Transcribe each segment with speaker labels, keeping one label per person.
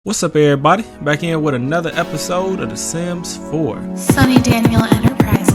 Speaker 1: What's up, everybody? Back in with another episode of The Sims 4.
Speaker 2: Sonny Daniel Enterprises.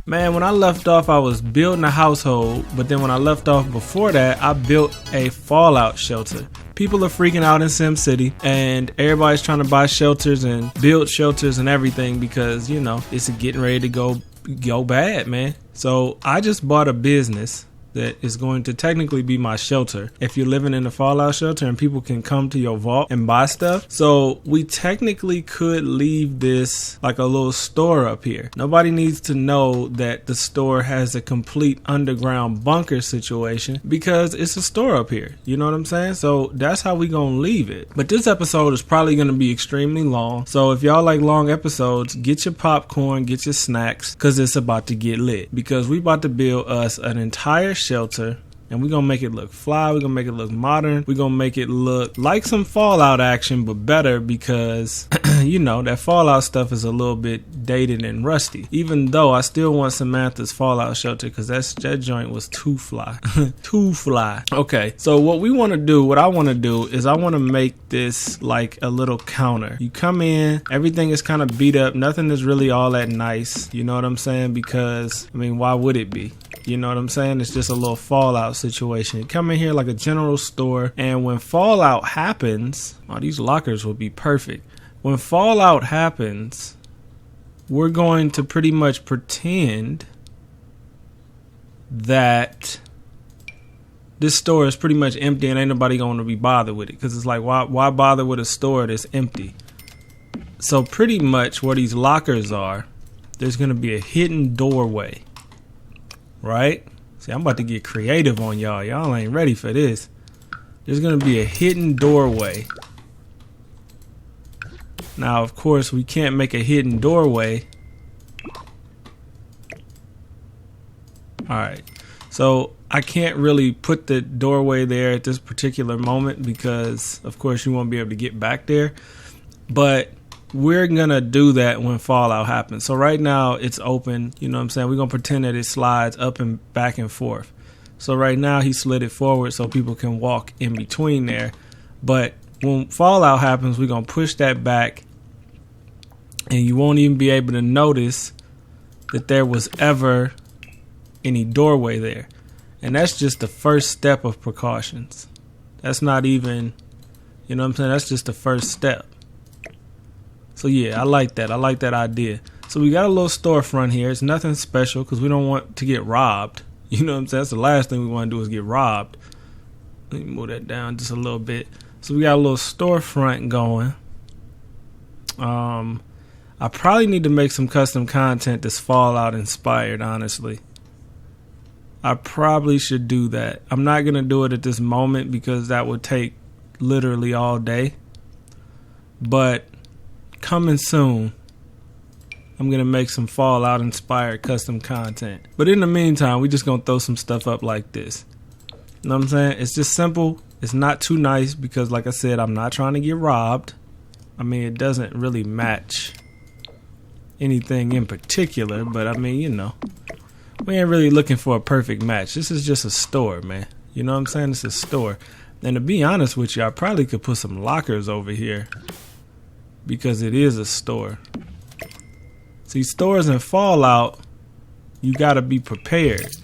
Speaker 1: Man, when I left off, I was building a household, but then when I left off before that, I built a fallout shelter. People are freaking out in Sim City, and everybody's trying to buy shelters and build shelters and everything because, you know, it's getting ready to go bad, man. So I just bought a business that is going to technically be my shelter if you're living in a fallout shelter and people can come to your vault and buy stuff. So we technically could leave this like a little store up here. Nobody needs to know that the store has a complete underground bunker situation because it's a store up here. You know what I'm saying? So that's how we gonna leave it. But this episode is probably gonna be extremely long. So if y'all like long episodes, get your popcorn, get your snacks, because it's about to get lit. Because we about to build us an entire shelter, and we're gonna make it look fly, we're gonna make it look modern, we're gonna make it look like some Fallout action, but better because you know that Fallout stuff is a little bit dated and rusty, even though I still want Samantha's Fallout shelter because that joint was too fly. Too fly. Okay, so what I want to do is I want to make this like a little counter. You come in, everything is kind of beat up, nothing is really all that nice, you know what I'm saying? Because I mean, why would it be? You know what I'm saying? It's just a little Fallout situation. You come in here like a general store, and when Fallout happens, oh, these lockers would be perfect. When Fallout happens, we're going to pretty much pretend that this store is pretty much empty and ain't nobody going to be bothered with it. Because it's like, why bother with a store that's empty? So pretty much where these lockers are, there's going to be a hidden doorway. Right? See, I'm about to get creative on y'all. Y'all ain't ready for this. There's going to be a hidden doorway. Now, of course, we can't make a hidden doorway. Alright. So, I can't really put the doorway there at this particular moment because, of course, you won't be able to get back there. But we're gonna do that when Fallout happens. So right now it's open, you know what I'm saying? We're gonna pretend that it slides up and back and forth. So right now he slid it forward so people can walk in between there. But when Fallout happens, we're gonna push that back and you won't even be able to notice that there was ever any doorway there. And that's just the first step of precautions. That's not even, you know what I'm saying? That's just the first step. So yeah, I like that. I like that idea. So we got a little storefront here. It's nothing special because we don't want to get robbed. You know what I'm saying? That's the last thing we want to do is get robbed. Let me move that down just a little bit. So we got a little storefront going. I probably need to make some custom content that's Fallout inspired, honestly. I probably should do that. I'm not going to do it at this moment because that would take literally all day. But coming soon, I'm gonna make some Fallout inspired custom content. But in the meantime, we just gonna throw some stuff up like this. You know what I'm saying? It's just simple. It's not too nice because, like I said, I'm not trying to get robbed. I mean, it doesn't really match anything in particular, but I mean, you know, we ain't really looking for a perfect match. This is just a store, man. You know what I'm saying? It's a store. And to be honest with you, I probably could put some lockers over here, because it is a store. See, stores in Fallout, you gotta be prepared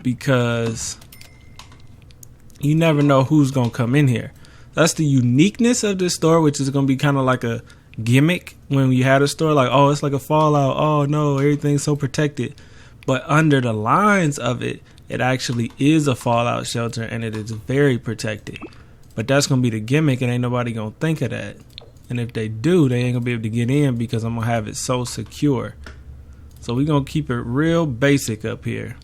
Speaker 1: because you never know who's gonna come in here. That's the uniqueness of this store, which is gonna be kind of like a gimmick when you had a store like, oh, it's like a Fallout, oh no, everything's so protected. But under the lines of it, it actually is a Fallout shelter and it is very protected. But that's gonna be the gimmick and ain't nobody gonna think of that. And if they do, they ain't gonna be able to get in because I'm gonna have it so secure. So we're gonna keep it real basic up here.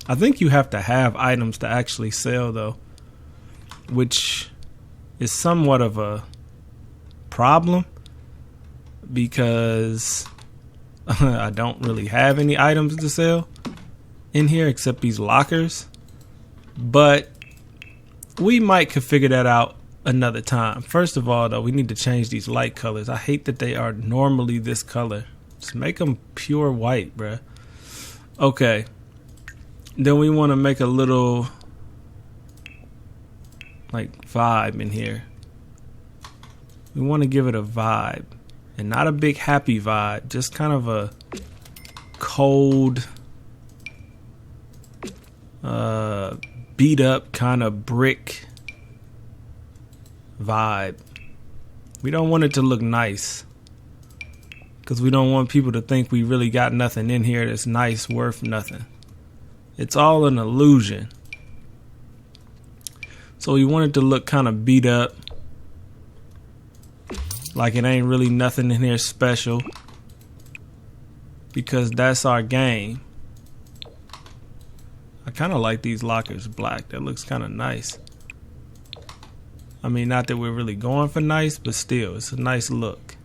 Speaker 1: I think you have to have items to actually sell though, which is somewhat of a problem because I don't really have any items to sell in here except these lockers. But we might could figure that out another time. First of all, though, we need to change these light colors. I hate that they are normally this color. Just make them pure white, bruh. Okay. Then we want to make a little like vibe in here. We want to give it a vibe, and not a big happy vibe, just kind of a cold, beat up kind of brick vibe. We don't want it to look nice, because we don't want people to think we really got nothing in here that's nice, worth nothing. It's all an illusion. So we want it to look kind of beat up, like it ain't really nothing in here special, because that's our game. I kind of like these lockers black. That looks kind of nice. I mean, not that we're really going for nice, but still, it's a nice look.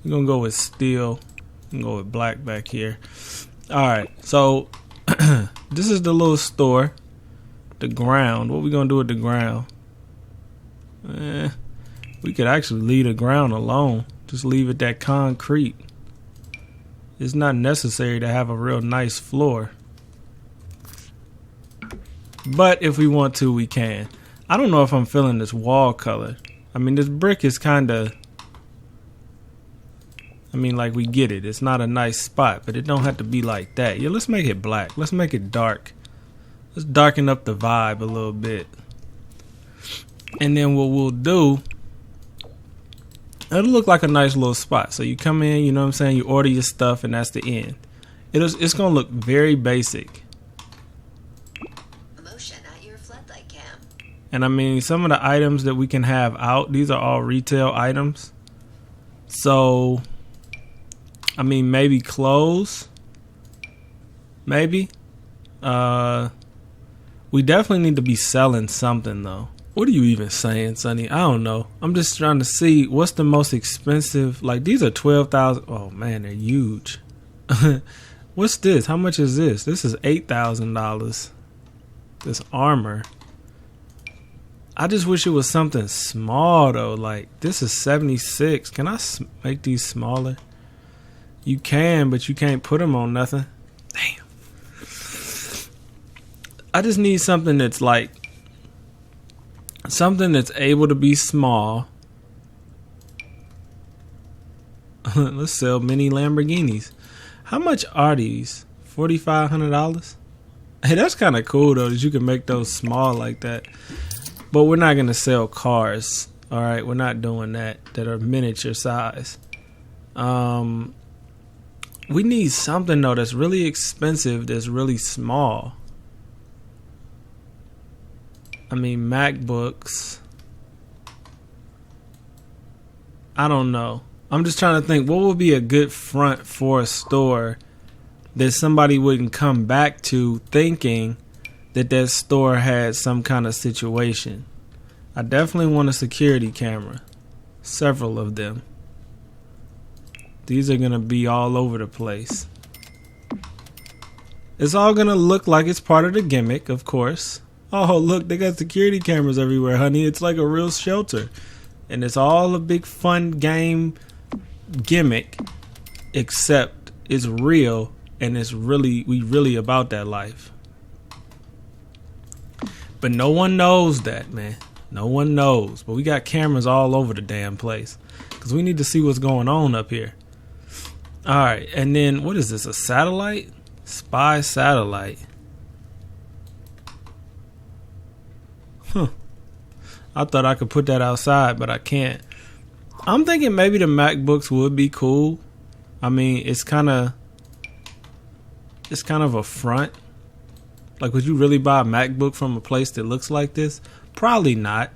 Speaker 1: We're gonna go with steel. We can go with black back here. Alright, so this is the little store. The ground. What we gonna do with the ground? We could actually leave the ground alone. Just leave it that concrete. It's not necessary to have a real nice floor. But if we want to, we can. I don't know if I'm feeling this wall color. I mean, this brick is kind of... I mean, like, we get it. It's not a nice spot, but it don't have to be like that. Yeah, let's make it black. Let's make it dark. Let's darken up the vibe a little bit. And then what we'll do, it'll look like a nice little spot. So you come in, you know what I'm saying? You order your stuff, and that's the end. It's going to look very basic.
Speaker 3: Motion at your floodlight cam.
Speaker 1: And I mean, some of the items that we can have out, these are all retail items. So... I mean, maybe clothes. Maybe. We definitely need to be selling something, though. What are you even saying, Sonny? I don't know. I'm just trying to see what's the most expensive. Like, these are $12,000. Oh, man, they're huge. What's this? How much is this? This is $8,000. This armor. I just wish it was something small, though. Like, this is $76. Can I make these smaller? You can, but you can't put them on nothing. Damn. I just need something that's like, something that's able to be small. Let's sell mini Lamborghinis. How much are these? $4,500? Hey, that's kind of cool, though, that you can make those small like that. But we're not going to sell cars. All right, we're not doing that are miniature size. We need something, though, that's really expensive, that's really small. I mean, MacBooks. I don't know. I'm just trying to think, what would be a good front for a store that somebody wouldn't come back to thinking that that store had some kind of situation. I definitely want a security camera. Several of them. These are going to be all over the place. It's all going to look like it's part of the gimmick, of course. Oh, look, they got security cameras everywhere, honey. It's like a real shelter. And it's all a big fun game gimmick, except it's real and it's really, we really about that life. But no one knows that, man. No one knows. But we got cameras all over the damn place because we need to see what's going on up here. All right, and then what is this? A satellite? Spy satellite. Huh. I thought I could put that outside, but I can't. I'm thinking maybe the MacBooks would be cool. I mean, it's kind of a front. Like, would you really buy a MacBook from a place that looks like this? Probably not.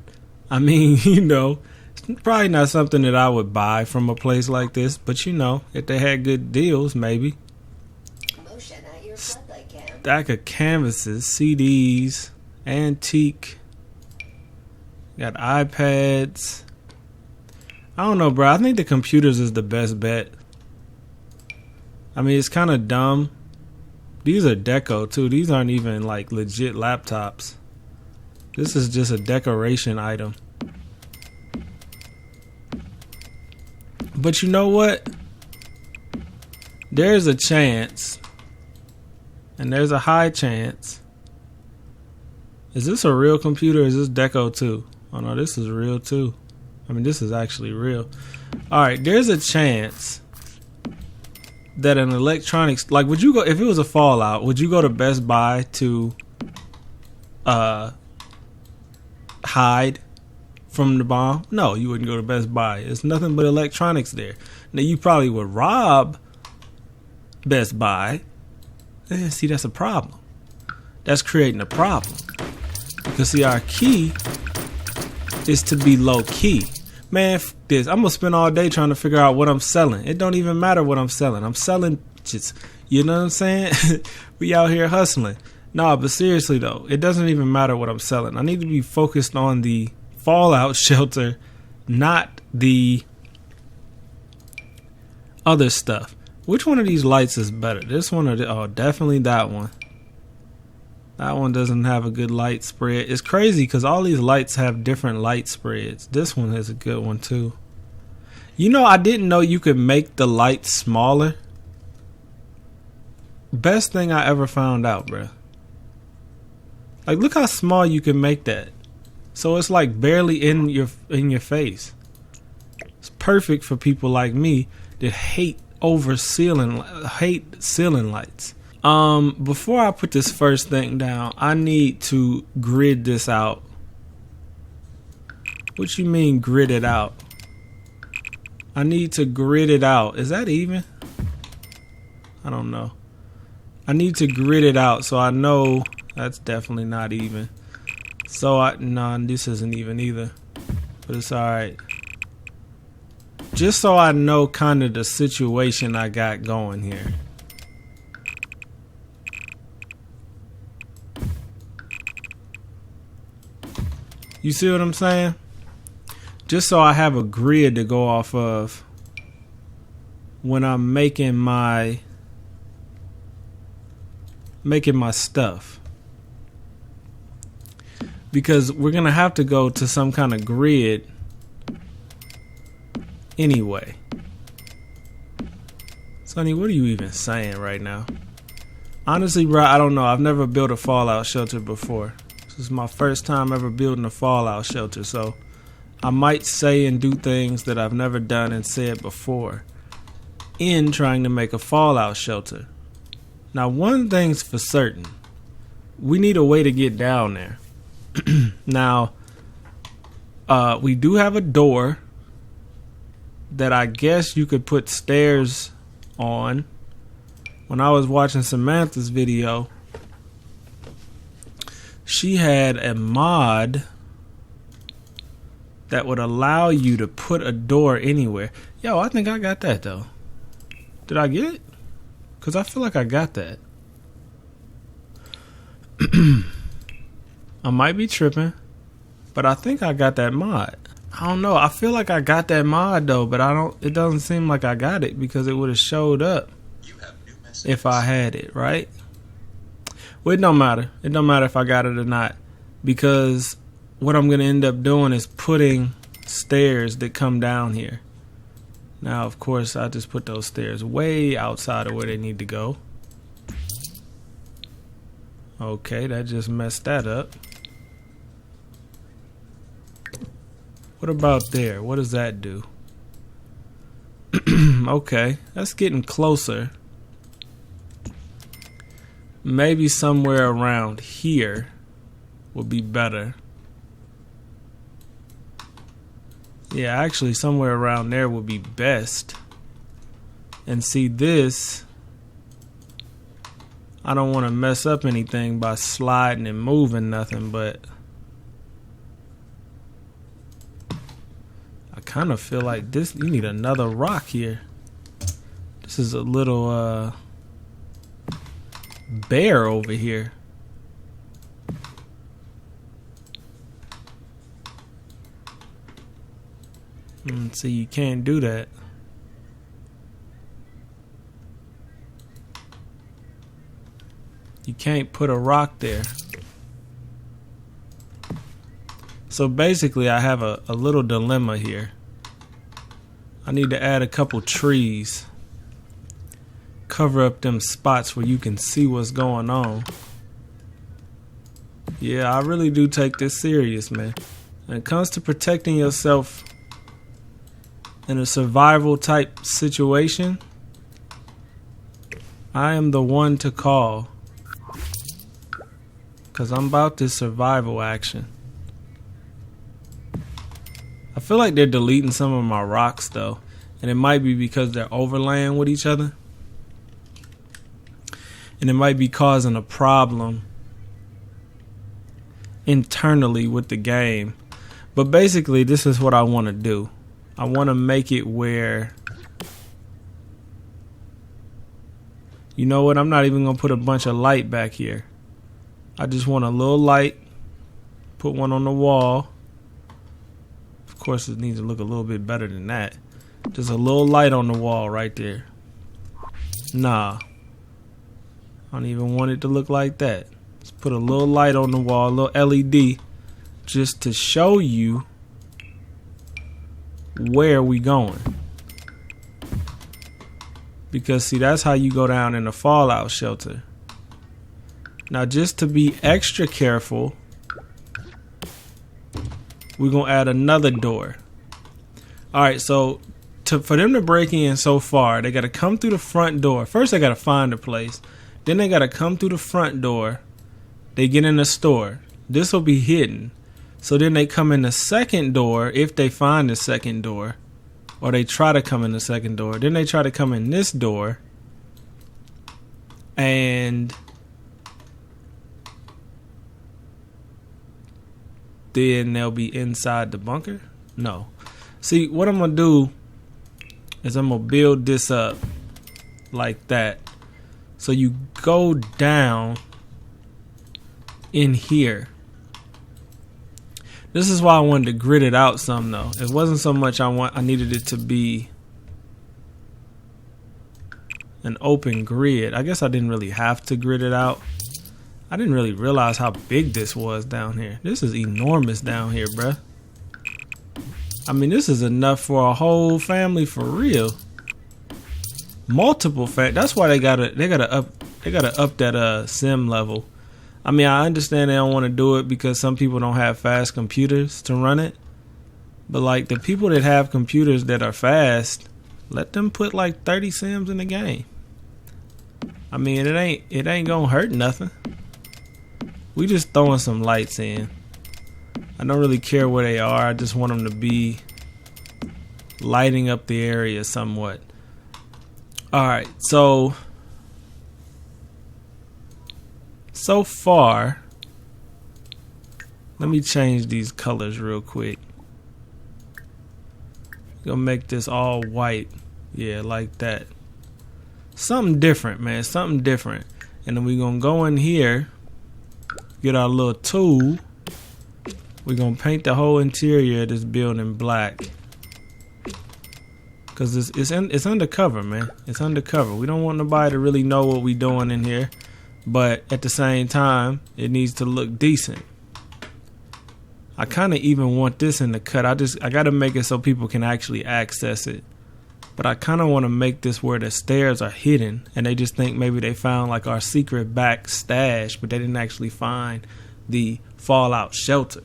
Speaker 1: I mean, you know, it's probably not something that I would buy from a place like this. But, you know, if they had good deals, maybe.
Speaker 3: Motion at your floodlight cam.
Speaker 1: Stack of canvases, CDs, antique. Got iPads. I don't know, bro. I think the computers is the best bet. I mean, it's kind of dumb. These are deco, too. These aren't even, like, legit laptops. This is just a decoration item. But you know what? There's a chance And there's a high chance. Is this a real computer or is this Deco 2? Oh no, this is real too. I mean, this is actually real. Alright, there's a chance that an electronics, like, would you go, if it was a Fallout, would you go to Best Buy to hide from the bomb? No, you wouldn't go to Best Buy. There's nothing but electronics there. Now, you probably would rob Best Buy. See, that's a problem. That's creating a problem. Because, see, our key is to be low key. Man, f this. I'm going to spend all day trying to figure out what I'm selling. It don't even matter what I'm selling. I'm selling just, you know what I'm saying? We out here hustling. No, but seriously, though, it doesn't even matter what I'm selling. I need to be focused on the Fallout shelter, not the other stuff. Which one of these lights is better? This one or oh, definitely that one. That one doesn't have a good light spread. It's crazy because all these lights have different light spreads. This one has a good one too. You know, I didn't know you could make the light smaller. Best thing I ever found out, bruh. Like, look how small you can make that. So it's like barely in your face. It's perfect for people like me that hate ceiling lights. Before I put this first thing down, I need to grid this out. What you mean grid it out? I need to grid it out. Is that even? I don't know. I need to grid it out so I know that's definitely not even. So no, this isn't even either. But it's alright. Just so I know kind of the situation I got going here. You see what I'm saying? Just so I have a grid to go off of when I'm making my stuff. Because we're going to have to go to some kind of grid anyway. Sonny, what are you even saying right now? Honestly, bro, I don't know. I've never built a Fallout shelter before. This is my first time ever building a Fallout shelter, so I might say and do things that I've never done and said before in trying to make a Fallout shelter. Now, one thing's for certain. We need a way to get down there. Now, we do have a door that I guess you could put stairs on. When I was watching Samantha's video, she had a mod that would allow you to put a door anywhere. Yo, I think I got that though. Did I get it? Because I feel like I got that. I might be tripping, but I think I got that mod. I don't know. I feel like I got that mod though, but it doesn't seem like I got it because it would have showed up if I had it, right? Well, it don't matter. It don't matter if I got it or not, because what I'm going to end up doing is putting stairs that come down here. Now, of course, I just put those stairs way outside of where they need to go. Okay, that just messed that up. What about there? What does that do? Okay, that's getting closer. Maybe somewhere around here would be better. Yeah, actually somewhere around there would be best. And see this, I don't want to mess up anything by sliding and moving nothing, but I kind of feel like this, you need another rock here. This is a little bare over here. See, you can't do that. You can't put a rock there. So basically I have a little dilemma here. I need to add a couple trees. cover up them spots where you can see what's going on. Yeah, I really do take this serious, man. When it comes to protecting yourself in a survival type situation, I am the one to call. Cause I'm about this survival action. I feel like they're deleting some of my rocks though. And it might be because they're overlaying with each other. And it might be causing a problem internally with the game. But basically, this is what I want to do. I want to make it where, you know what, I'm not even going to put a bunch of light back here. I just want a little light. Put one on the wall. Of course, it needs to look a little bit better than that. Just a little light on the wall right there. Nah. I don't even want it to look like that. Let's put a little light on the wall, a little LED, just to show you where we going. Because see, that's how you go down in a fallout shelter. Now, just to be extra careful, we're gonna add another door. Alright, so for them to break in so far, they gotta come through the front door. First they gotta find a place. Then they gotta come through the front door. They get in the store. This will be hidden. So then they come in the second door if they find the second door. Or they try to come in the second door. Then they try to come in this door. And then they'll be inside the bunker? No. See, what I'm going to do is I'm going to build this up like that. So you go down in here. This is why I wanted to grid it out some though. It wasn't so much I needed it to be an open grid. I guess I didn't really have to grid it out. I didn't really realize how big this was down here. This is enormous down here, bruh. I mean, this is enough for a whole family for real. Multiple that's why they gotta up that sim level. I mean, I understand they don't want to do it because some people don't have fast computers to run it. But like the people that have computers that are fast, let them put like 30 sims in the game. I mean, it ain't gonna hurt nothing. We just throwing some lights in. I don't really care where they are. I just want them to be lighting up the area somewhat. Alright, so far, let me change these colors real quick. Gonna make this all white. Yeah, like that. Something different, man. Something different. And then we're gonna go in here, get our little tool. We're gonna paint the whole interior of this building black. Cause it's undercover, man. It's undercover. We don't want nobody to really know what we doing in here. But at the same time, it needs to look decent. I kind of even want this in the cut. I got to make it so people can actually access it. But I kind of want to make this where the stairs are hidden. And they just think maybe they found like our secret back stash. But they didn't actually find the fallout shelter.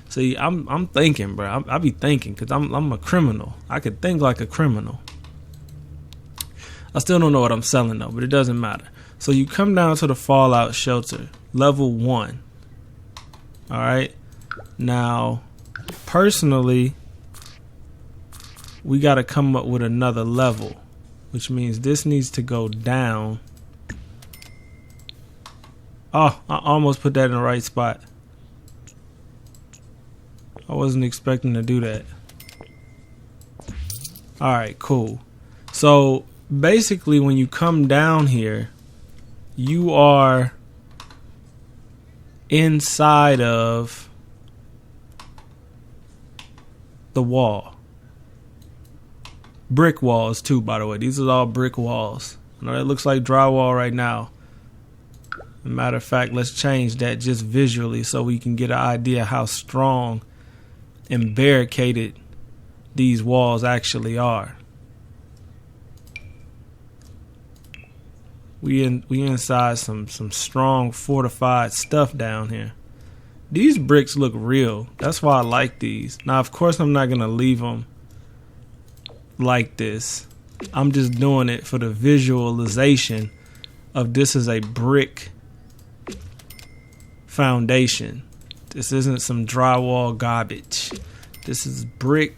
Speaker 1: See, I'm thinking, bro. I be thinking because I'm a criminal. I could think like a criminal. I still don't know what I'm selling though, but it doesn't matter. So you come down to the fallout shelter, level 1. All right. Now, personally, we got to come up with another level, which means this needs to go down. Oh, I almost put that in the right spot. I wasn't expecting to do that. All right, cool. So basically, when you come down here, you are inside of the wall. Brick walls too, by the way. These are all brick walls. I know that looks like drywall right now. As a matter of fact, let's change that just visually so we can get an idea how strong and barricaded these walls actually are. We inside some strong fortified stuff down here. These bricks look real. That's why I like these. Now, of course, I'm not gonna leave them like this. I'm just doing it for the visualization of this is a brick foundation. This isn't some drywall garbage. This is brick,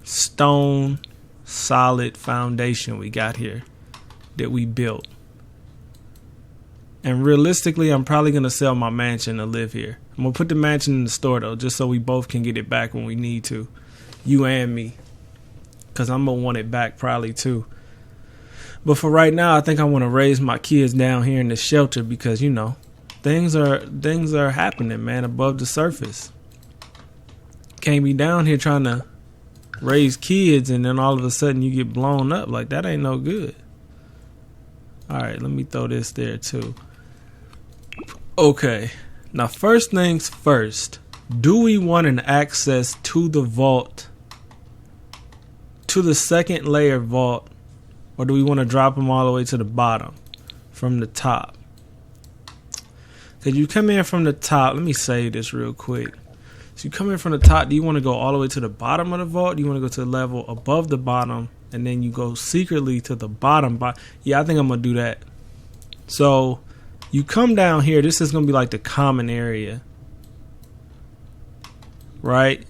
Speaker 1: stone, solid foundation we got here that we built. And realistically, I'm probably going to sell my mansion to live here. I'm going to put the mansion in the store, though, just so we both can get it back when we need to. You and me. Because I'm going to want it back probably, too. But for right now, I think I want to raise my kids down here in the shelter because, you know, things are happening, man, above the surface. Can't be down here trying to raise kids and then all of a sudden you get blown up. Like, that ain't no good. All right, let me throw this there, too. Okay, now first things first, do we want an access to the vault, to the second layer vault, or do we want to drop them all the way to the bottom from the top? Because you come in from the top, let me save this real quick. So you come in from the top, do you want to go all the way to the bottom of the vault? Do you want to go to the level above the bottom and then you go secretly to the bottom? Yeah, I think I'm going to do that. So you come down here. This is going to be like the common area, right?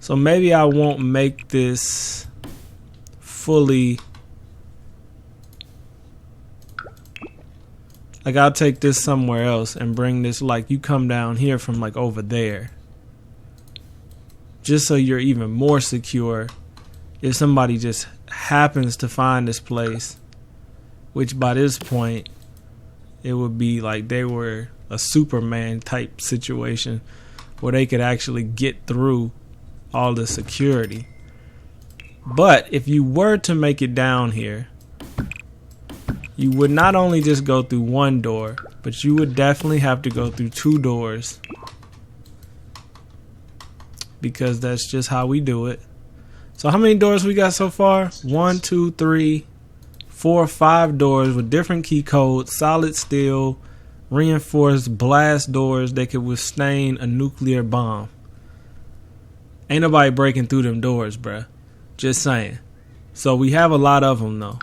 Speaker 1: So maybe I won't make this fully. Like, I'll take this somewhere else and bring this, like, you come down here from like over there. Just so you're even more secure if somebody just happens to find this place. Which by this point, it would be like they were a Superman type situation where they could actually get through all the security. But if you were to make it down here, you would not only just go through one door, but you would definitely have to go through two doors. Because that's just how we do it. So how many doors we got so far? 1, 2, 3, 4, 5 doors with different key codes, solid steel, reinforced blast doors that could withstand a nuclear bomb. Ain't nobody breaking through them doors, bruh. Just saying. So we have a lot of them, though.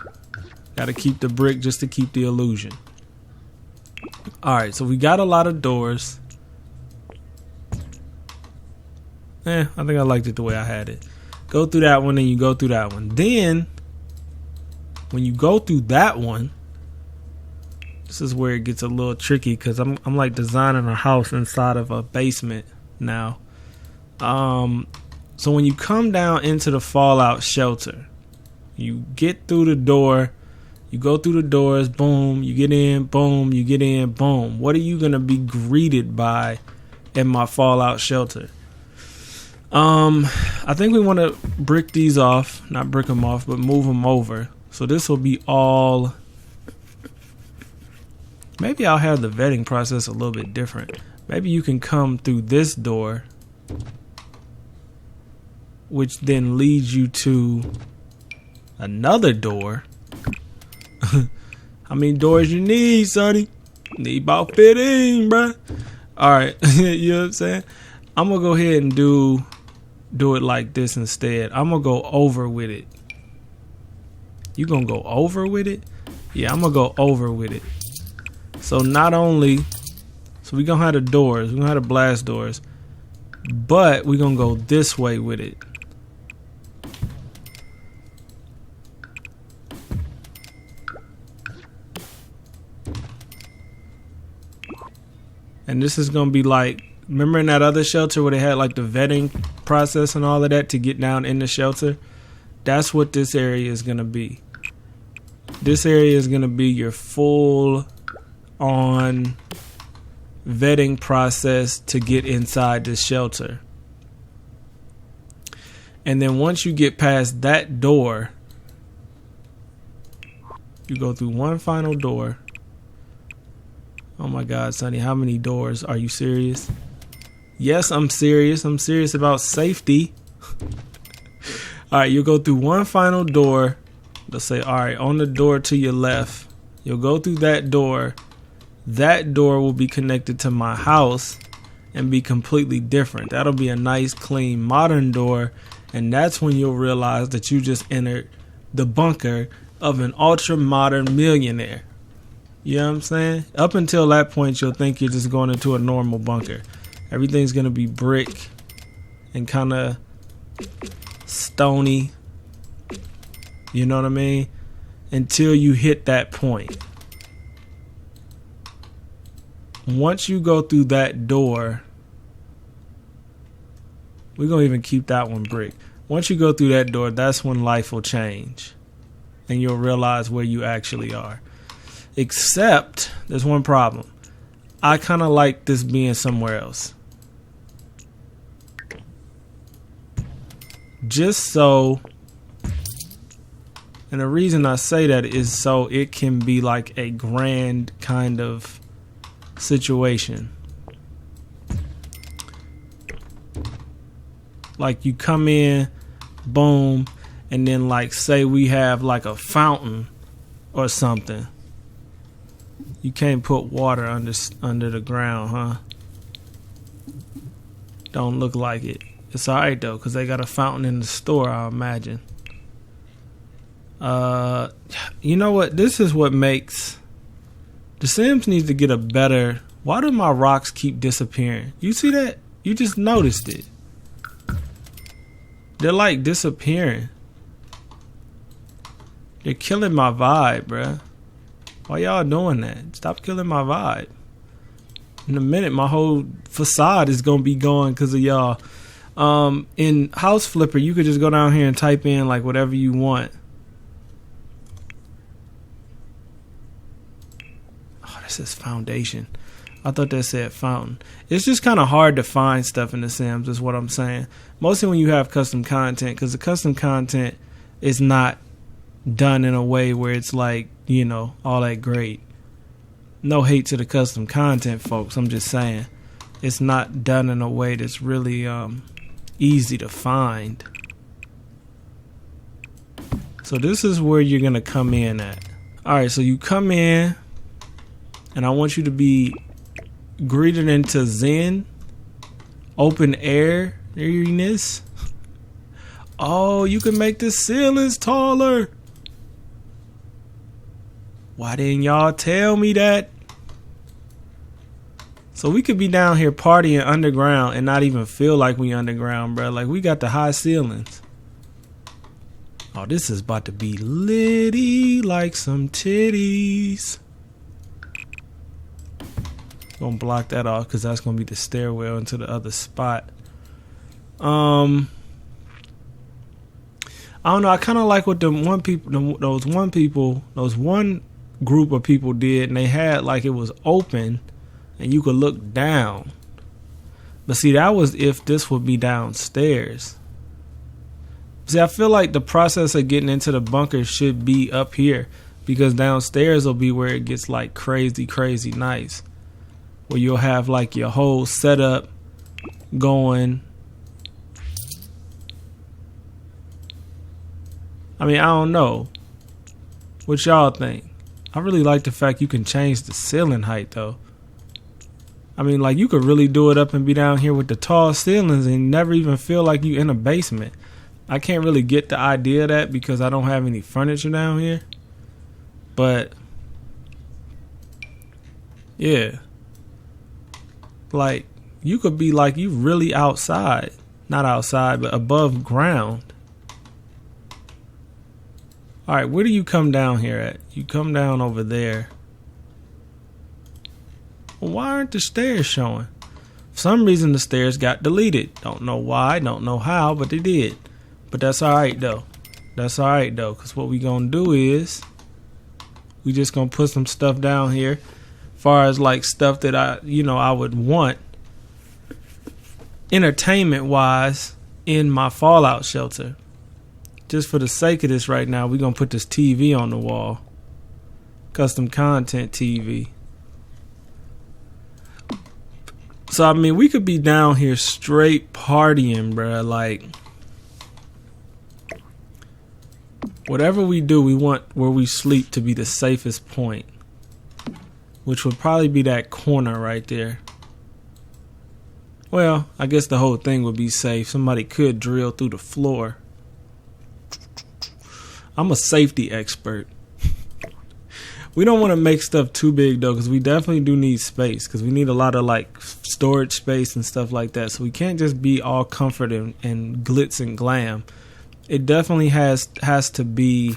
Speaker 1: Gotta keep the brick just to keep the illusion. Alright, so we got a lot of doors. I think I liked it the way I had it. Go through that one and you go through that one. Then, when you go through that one, this is where it gets a little tricky because I'm like designing a house inside of a basement now. So when you come down into the fallout shelter, you get through the door. You go through the doors, boom, you get in, boom, you get in, boom. What are you going to be greeted by in my fallout shelter? I think we want to brick these off, not brick them off, but move them over. So this will be all, maybe I'll have the vetting process a little bit different. Maybe you can come through this door, which then leads you to another door. How many doors you need, Sonny? Need about 15, bruh. Alright, you know what I'm saying? I'm gonna go ahead and do it like this instead. I'm gonna go over with it. You gonna go over with it? Yeah, I'm gonna go over with it. So not only, so we gonna have the doors, we gonna have the blast doors, but we gonna go this way with it. And this is going to be like, remember in that other shelter where they had like the vetting process and all of that to get down in the shelter? That's what this area is going to be. This area is going to be your full on vetting process to get inside this shelter. And then once you get past that door, you go through one final door. Oh my God, Sonny, how many doors? Are you serious? Yes, I'm serious. I'm serious about safety. All right, you'll go through one final door, Let's say, all right, on the door to your left, you'll go through that door. That door will be connected to my house and be completely different. That'll be a nice, clean, modern door. And that's when you'll realize that you just entered the bunker of an ultra modern millionaire. You know what I'm saying? Up until that point, you'll think you're just going into a normal bunker. Everything's going to be brick and kind of stony. You know what I mean? Until you hit that point. Once you go through that door, we're going to even keep that one brick. Once you go through that door, that's when life will change. And you'll realize where you actually are. Except, there's one problem. I kind of like this being somewhere else. Just so, and the reason I say that is so it can be like a grand kind of situation. Like you come in, boom, and then like say we have like a fountain or something. You can't put water under the ground, huh? Don't look like it. It's alright though, because they got a fountain in the store, I imagine. You know what? This is what makes... The Sims needs to get a better... Why do my rocks keep disappearing? You see that? You just noticed it. They're like disappearing. They're killing my vibe, bruh. Why y'all doing that? Stop killing my vibe. In a minute, my whole facade is gonna be gone because of y'all. In House Flipper, you could just go down here and type in like whatever you want. Oh, that says foundation. I thought that said fountain. It's just kind of hard to find stuff in The Sims, is what I'm saying. Mostly when you have custom content, because the custom content is not done in a way where it's like, you know, all that great. No hate to the custom content, folks. I'm just saying it's not done in a way that's really easy to find. So this is where you're gonna come in at. All right, so you come in, and I want you to be greeted into Zen, open airiness. Oh, you can make the ceilings taller. Why didn't y'all tell me that? So we could be down here partying underground and not even feel like we underground, bro. Like we got the high ceilings. Oh, this is about to be litty like some titties. Gonna block that off because that's gonna be the stairwell into the other spot. I don't know. I kind of like what those one group of people did, and they had like it was open, and you could look down. But see, that was if this would be downstairs. See, I feel like the process of getting into the bunker should be up here, because downstairs will be where it gets like crazy, crazy nice. Where you'll have like your whole setup going. I mean, I don't know. What y'all think? I really like the fact you can change the ceiling height though. I mean, like you could really do it up and be down here with the tall ceilings and never even feel like you in a basement. I can't really get the idea of that because I don't have any furniture down here. But yeah. Like you could be like you really outside. Not outside, but above ground. Alright, where do you come down here at? You come down over there. Well, why aren't the stairs showing? For some reason the stairs got deleted. Don't know why, don't know how, but they did. But that's alright though. That's alright though, because what we gonna do is we just gonna put some stuff down here. Far as like stuff that I would want entertainment wise in my fallout shelter. Just for the sake of this right now, we're going to put this TV on the wall. Custom content TV. So, I mean, we could be down here straight partying, bruh. Like, whatever we do, we want where we sleep to be the safest point, which would probably be that corner right there. Well, I guess the whole thing would be safe. Somebody could drill through the floor. I'm a safety expert. We don't want to make stuff too big though, because we definitely do need space, because we need a lot of like storage space and stuff like that. So we can't just be all comfort and glitz and glam. It definitely has to be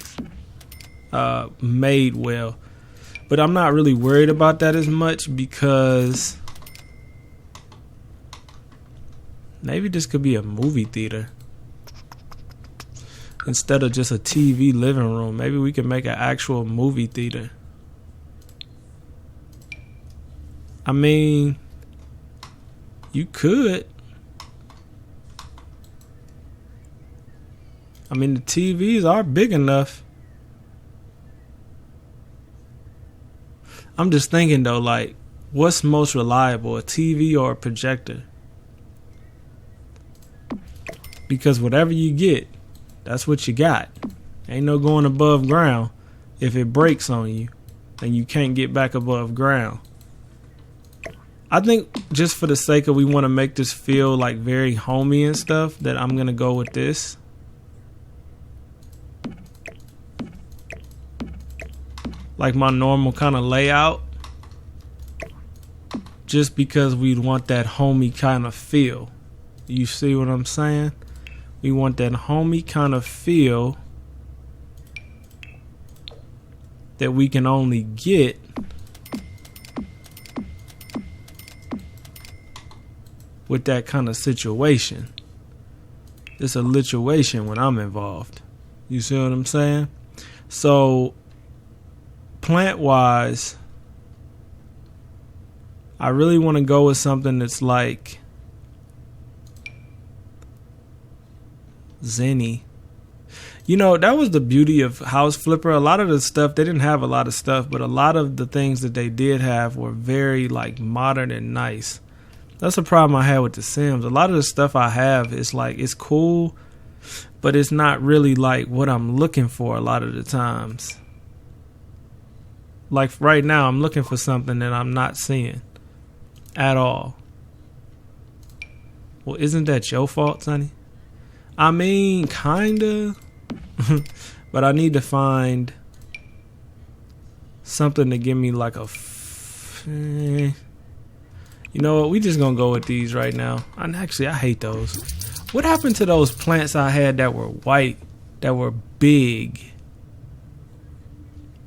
Speaker 1: made well. But I'm not really worried about that as much, because maybe this could be a movie theater instead of just a TV living room. Maybe we can make an actual movie theater. I mean, you could. I mean, the TVs are big enough. I'm just thinking though, like, what's most reliable, a TV or a projector? Because whatever you get, that's what you got. Ain't no going above ground if it breaks on you and you can't get back above ground. I think just for the sake of we want to make this feel like very homey and stuff, that I'm going to go with this. Like my normal kind of layout. Just because we want that homey kind of feel. You see what I'm saying? We want that homey kind of feel that we can only get with that kind of situation. It's a lituation when I'm involved. You see what I'm saying? So plant wise, I really want to go with something that's like zenny. You know, that was the beauty of House Flipper. A lot of the stuff, they didn't have a lot of stuff, but a lot of the things that they did have were very like modern and nice. That's the problem I had with The Sims. A lot of the stuff I have is like, it's cool, but it's not really like what I'm looking for a lot of the times. Like right now, I'm looking for something that I'm not seeing at all. Well, isn't that your fault, Sonny? I mean, kinda. But I need to find something to give me like a... You know what? We just gonna go with these right now. And actually, I hate those. What happened to those plants I had that were white, that were big?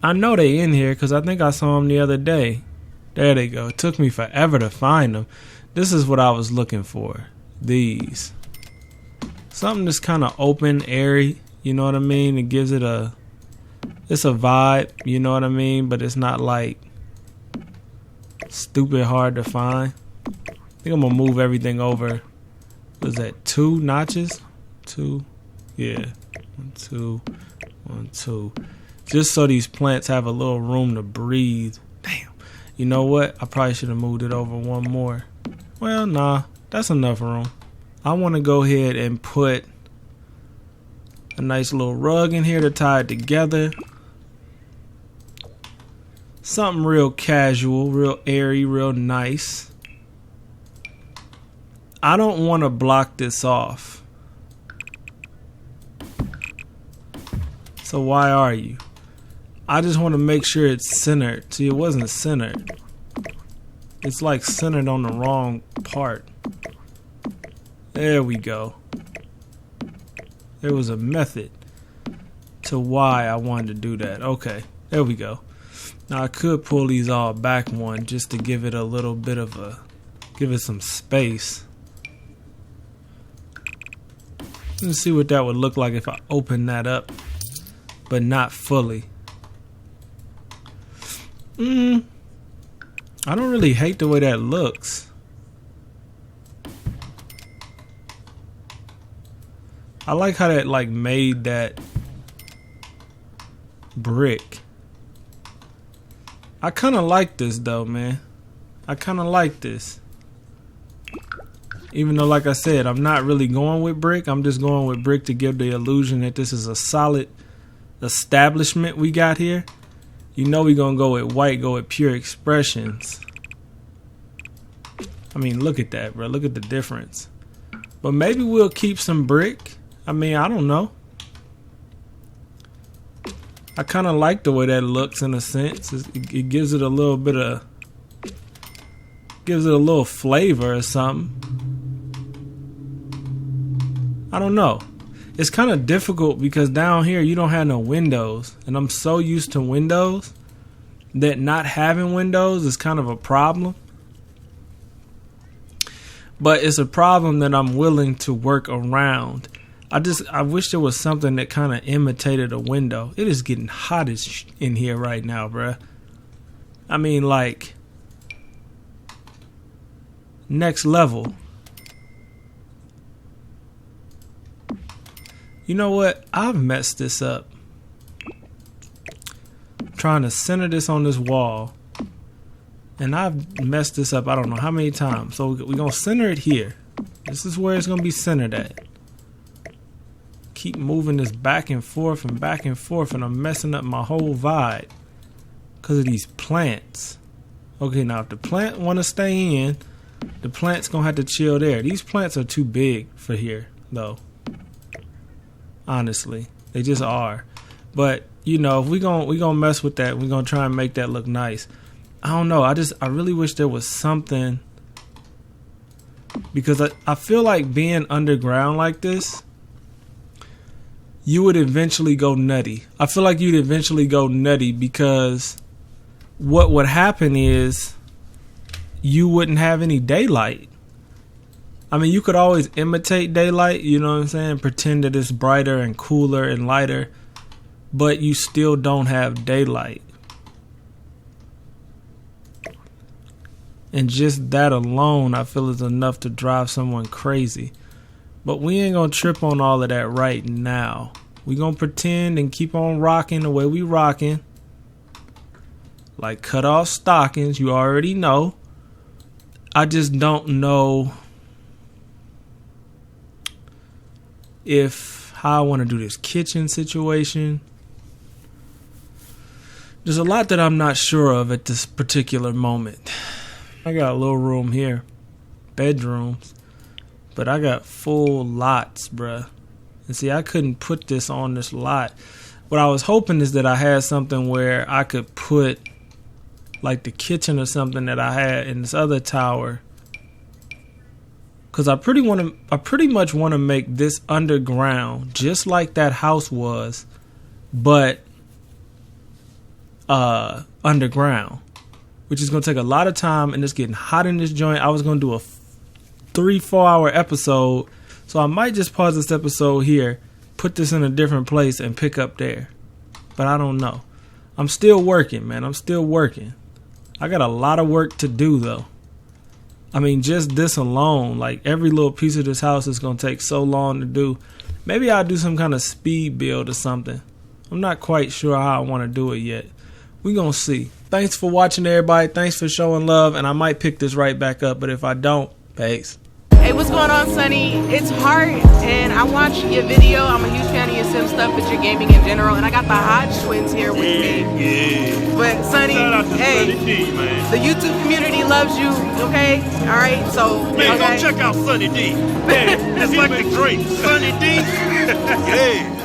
Speaker 1: I know they in here because I think I saw them the other day. There they go. It took me forever to find them. This is what I was looking for. These. Something that's kind of open, airy. You know what I mean? It gives it a... It's a vibe. You know what I mean? But it's not like stupid hard to find. I think I'm gonna move everything over. Was that 2 notches? 2? Yeah. 1, 2, 1, 2. Just so these plants have a little room to breathe. Damn. You know what? I probably should have moved it over 1 more. Well, nah. That's enough room. I want to go ahead and put a nice little rug in here to tie it together. Something real casual, real airy, real nice. I don't want to block this off. So why are you? I just want to make sure it's centered. See, it wasn't centered. It's like centered on the wrong part. There we go. There was a method to why I wanted to do that. Okay, there we go. Now I could pull these all back one just to give it a little bit of a, give it some space. Let's see what that would look like if I open that up, but not fully. I don't really hate the way that looks. I like how that like made that brick. I kind of like this though, man. I kind of like this. Even though, like I said, I'm not really going with brick. I'm just going with brick to give the illusion that this is a solid establishment we got here, you know we're gonna go with white, go with pure expressions. I mean, look at that, bro. Look at the difference. But maybe we'll keep some brick. I mean, I don't know. I kind of like the way that looks in a sense. It gives it a little bit of, gives it a little flavor or something. I don't know. It's kind of difficult because down here you don't have no windows, and I'm so used to windows that not having windows is kind of a problem. But it's a problem that I'm willing to work around. I wish there was something that kind of imitated a window. It is getting hot as in here right now, bruh. I mean, like, next level. You know what? I've messed this up. I'm trying to center this on this wall. And I've messed this up I don't know how many times. So we're going to center it here. This is where it's going to be centered at. Keep moving this back and forth and back and forth, and I'm messing up my whole vibe because of these plants. Okay, now if the plant want to stay in, the plant's going to have to chill there. These plants are too big for here, though. Honestly, they just are. But, you know, if we gonna mess with that, we're going to try and make that look nice. I don't know. I really wish there was something, because I feel like being underground like this, you would eventually go nutty. I feel like you'd eventually go nutty because what would happen is you wouldn't have any daylight. I mean, you could always imitate daylight, you know what I'm saying? Pretend that it's brighter and cooler and lighter, but you still don't have daylight. And just that alone, I feel, is enough to drive someone crazy. But we ain't gonna trip on all of that right now. We gonna pretend and keep on rocking the way we rocking. Like cut off stockings, you already know. I just don't know how I want to do this kitchen situation. There's a lot that I'm not sure of at this particular moment. I got a little room here, bedrooms, but I got full lots, bruh. And see, I couldn't put this on this lot. What I was hoping is that I had something where I could put like the kitchen or something that I had in this other tower. Cause I pretty much want to make this underground, just like that house was, but underground, which is gonna take a lot of time, and it's getting hot in this joint. I was gonna do a 3-4 hour episode, so I might just pause this episode here, put this in a different place, and pick up there. But I don't know. I'm still working, man. I'm still working. I got a lot of work to do though. I mean, just this alone, like every little piece of this house is going to take so long to do. Maybe I'll do some kind of speed build or something. I'm not quite sure how I want to do it yet. We're going to see. Thanks for watching, everybody. Thanks for showing love. And I might pick this right back up. But if I don't, peace.
Speaker 4: Hey, what's going on, Sonny? It's Hart, and I watched your video. I'm a huge fan of your sim stuff, but your gaming in general. And I got the Hodge twins here with me.
Speaker 5: Yeah.
Speaker 4: But Sonny,
Speaker 5: Shout out to
Speaker 4: hey,
Speaker 5: Sonny D, man.
Speaker 4: the YouTube community loves you. Okay, all right. So
Speaker 5: Man,
Speaker 4: okay.
Speaker 5: go check out Sonny D. Yeah, it's like the great Sonny D. Yeah.